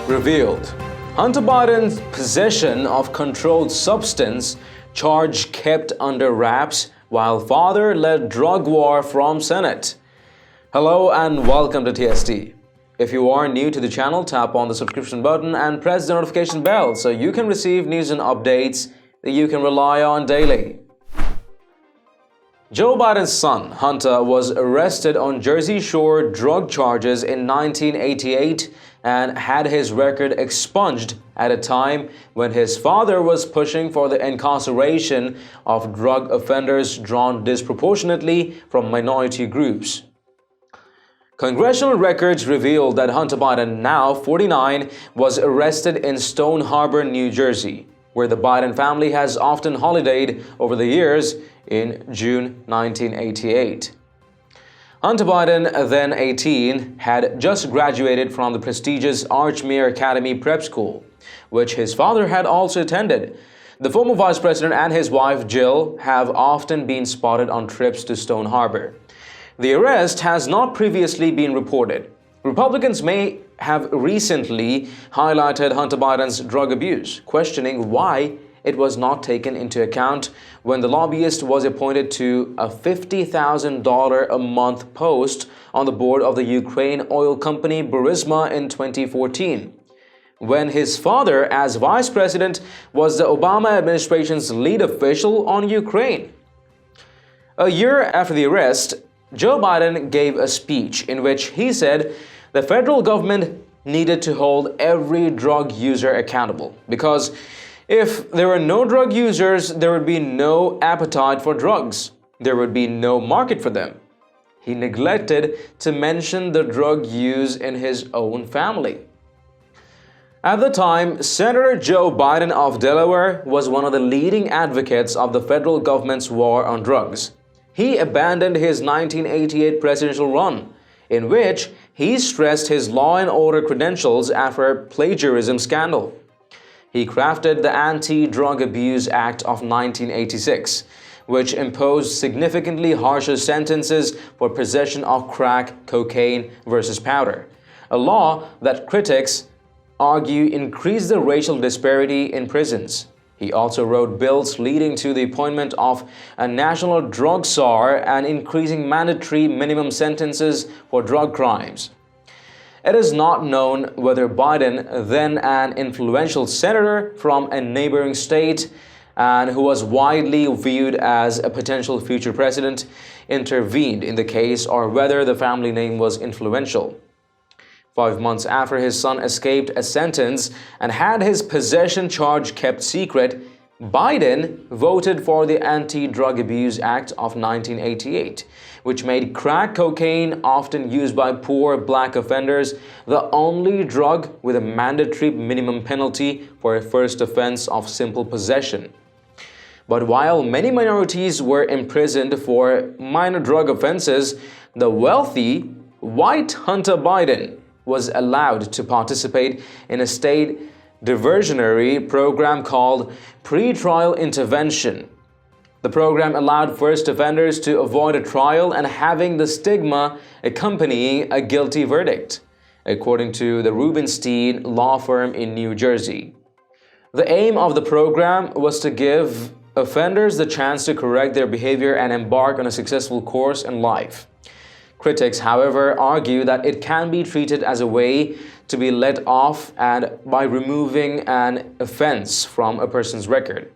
Revealed. Hunter Biden's possession of controlled substance charge kept under wraps while father led drug war from Senate. Hello and welcome to TST. If you are new to the channel, tap on the subscription button and press the notification bell so you can receive news and updates that you can rely on daily. Joe Biden's son, Hunter, was arrested on Jersey Shore drug charges in 1988 and had his record expunged at a time when his father was pushing for the incarceration of drug offenders drawn disproportionately from minority groups. Congressional records revealed that Hunter Biden, now 49, was arrested in Stone Harbor, New Jersey, where the Biden family has often holidayed over the years, in June 1988. Hunter Biden, then 18, had just graduated from the prestigious Archmere Academy Prep School, which his father had also attended. The former vice president and his wife, Jill, have often been spotted on trips to Stone Harbor. The arrest has not previously been reported. Republicans may have recently highlighted Hunter Biden's drug abuse, questioning why it was not taken into account when the lobbyist was appointed to a $50,000 a month post on the board of the Ukraine oil company Burisma in 2014, when his father, as vice president, was the Obama administration's lead official on Ukraine. A year after the arrest, Joe Biden gave a speech in which he said the federal government needed to hold every drug user accountable because if there were no drug users, there would be no appetite for drugs. There would be no market for them. He neglected to mention the drug use in his own family. At the time, Senator Joe Biden of Delaware was one of the leading advocates of the federal government's war on drugs. He abandoned his 1988 presidential run, in which he stressed his law and order credentials after a plagiarism scandal. He crafted the Anti-Drug Abuse Act of 1986, which imposed significantly harsher sentences for possession of crack cocaine versus powder, a law that critics argue increased the racial disparity in prisons. He also wrote bills leading to the appointment of a national drug czar and increasing mandatory minimum sentences for drug crimes. It is not known whether Biden, then an influential senator from a neighboring state and who was widely viewed as a potential future president, intervened in the case or whether the family name was influential. 5 months after his son escaped a sentence and had his possession charge kept secret, Biden voted for the Anti-Drug Abuse Act of 1988, which made crack cocaine, often used by poor black offenders, the only drug with a mandatory minimum penalty for a first offense of simple possession. But while many minorities were imprisoned for minor drug offenses, the wealthy, white Hunter Biden was allowed to participate in a state diversionary program called pretrial intervention. The program allowed first offenders to avoid a trial and having the stigma accompanying a guilty verdict, according to the Rubenstein law firm in New Jersey. The aim of the program was to give offenders the chance to correct their behavior and embark on a successful course in life. Critics, however, argue that it can be treated as a way to be let off and by removing an offense from a person's record,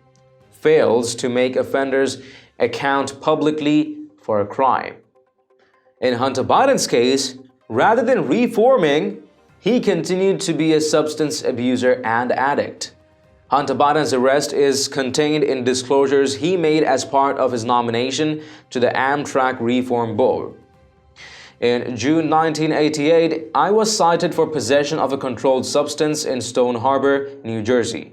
fails to make offenders account publicly for a crime. In Hunter Biden's case, rather than reforming, he continued to be a substance abuser and addict. Hunter Biden's arrest is contained in disclosures he made as part of his nomination to the Amtrak Reform Board. In June 1988, I was cited for possession of a controlled substance in Stone Harbor, New Jersey.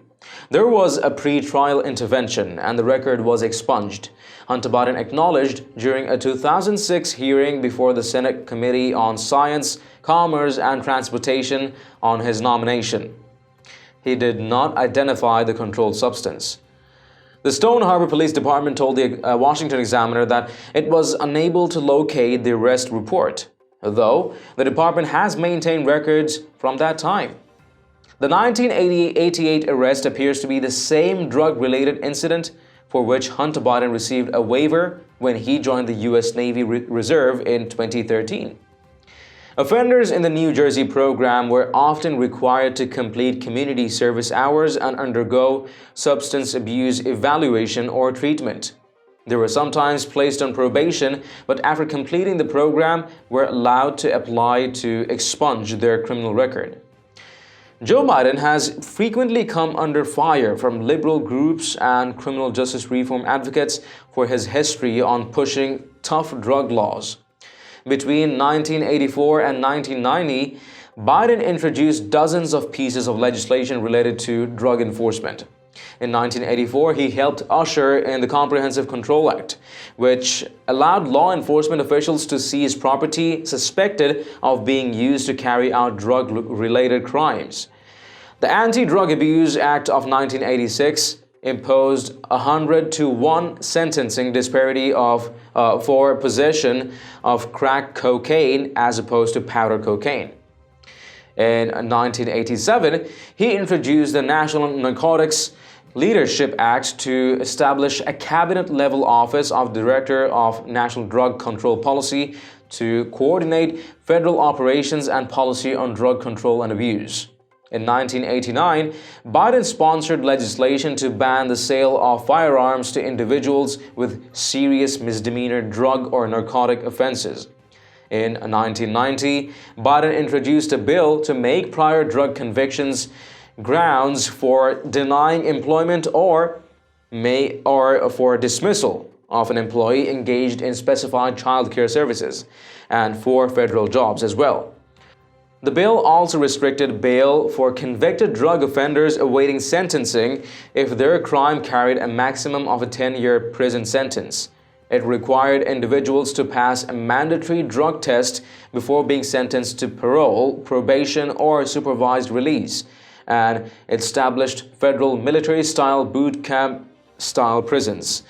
There was a pre-trial intervention and the record was expunged. Hunter Biden acknowledged during a 2006 hearing before the Senate Committee on Science, Commerce and Transportation on his nomination. He did not identify the controlled substance. The Stone Harbor Police Department told the Washington Examiner that it was unable to locate the arrest report, though the department has maintained records from that time. The 1988 arrest appears to be the same drug-related incident for which Hunter Biden received a waiver when he joined the U.S. Navy Reserve in 2013. Offenders in the New Jersey program were often required to complete community service hours and undergo substance abuse evaluation or treatment. They were sometimes placed on probation, but after completing the program, were allowed to apply to expunge their criminal record. Joe Biden has frequently come under fire from liberal groups and criminal justice reform advocates for his history on pushing tough drug laws. Between 1984 and 1990, Biden introduced dozens of pieces of legislation related to drug enforcement. In 1984, he helped usher in the Comprehensive Control Act, which allowed law enforcement officials to seize property suspected of being used to carry out drug-related crimes. The Anti-Drug Abuse Act of 1986 imposed a 100-to-1 sentencing disparity for possession of crack cocaine as opposed to powder cocaine. In 1987, he introduced the National Narcotics Leadership Act to establish a cabinet-level office of Director of National Drug Control Policy to coordinate federal operations and policy on drug control and abuse. In 1989, Biden sponsored legislation to ban the sale of firearms to individuals with serious misdemeanor drug or narcotic offenses. In 1990, Biden introduced a bill to make prior drug convictions grounds for denying employment or for dismissal of an employee engaged in specified child care services and for federal jobs as well. The bill also restricted bail for convicted drug offenders awaiting sentencing if their crime carried a maximum of a 10-year prison sentence. It required individuals to pass a mandatory drug test before being sentenced to parole, probation, or supervised release, and established federal military-style boot camp-style prisons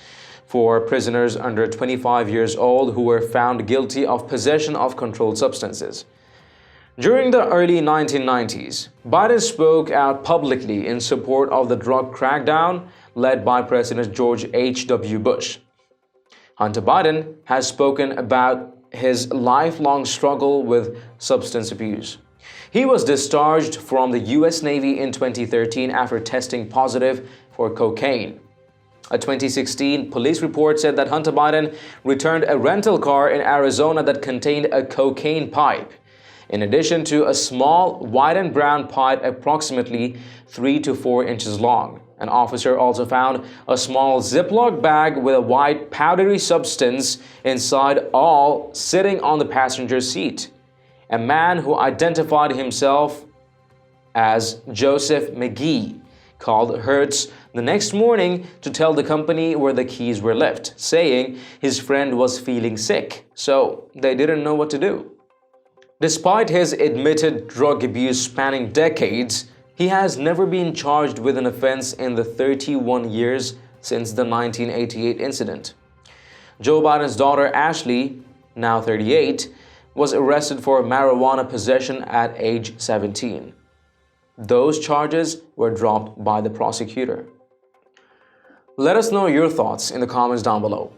for prisoners under 25 years old who were found guilty of possession of controlled substances. During the early 1990s, Biden spoke out publicly in support of the drug crackdown led by President George H.W. Bush. Hunter Biden has spoken about his lifelong struggle with substance abuse. He was discharged from the U.S. Navy in 2013 after testing positive for cocaine. A 2016 police report said that Hunter Biden returned a rental car in Arizona that contained a cocaine pipe, in addition to a small white and brown pipe approximately 3 to 4 inches long. An officer also found a small Ziploc bag with a white powdery substance inside, all sitting on the passenger seat. A man who identified himself as Joseph McGee called Hertz the next morning to tell the company where the keys were left, saying his friend was feeling sick, so they didn't know what to do. Despite his admitted drug abuse spanning decades, he has never been charged with an offense in the 31 years since the 1988 incident. Joe Biden's daughter Ashley, now 38, was arrested for marijuana possession at age 17. Those charges were dropped by the prosecutor. Let us know your thoughts in the comments down below.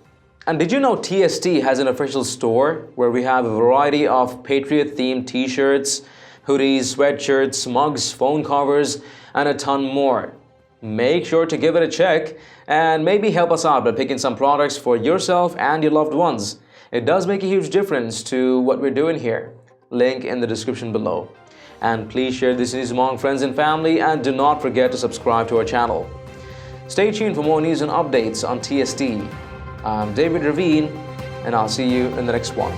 And did you know TST has an official store where we have a variety of Patriot-themed t-shirts, hoodies, sweatshirts, mugs, phone covers, and a ton more. Make sure to give it a check and maybe help us out by picking some products for yourself and your loved ones. It does make a huge difference to what we're doing here. Link in the description below. And please share this news among friends and family, and do not forget to subscribe to our channel. Stay tuned for more news and updates on TST. I'm David Ravine, and I'll see you in the next one.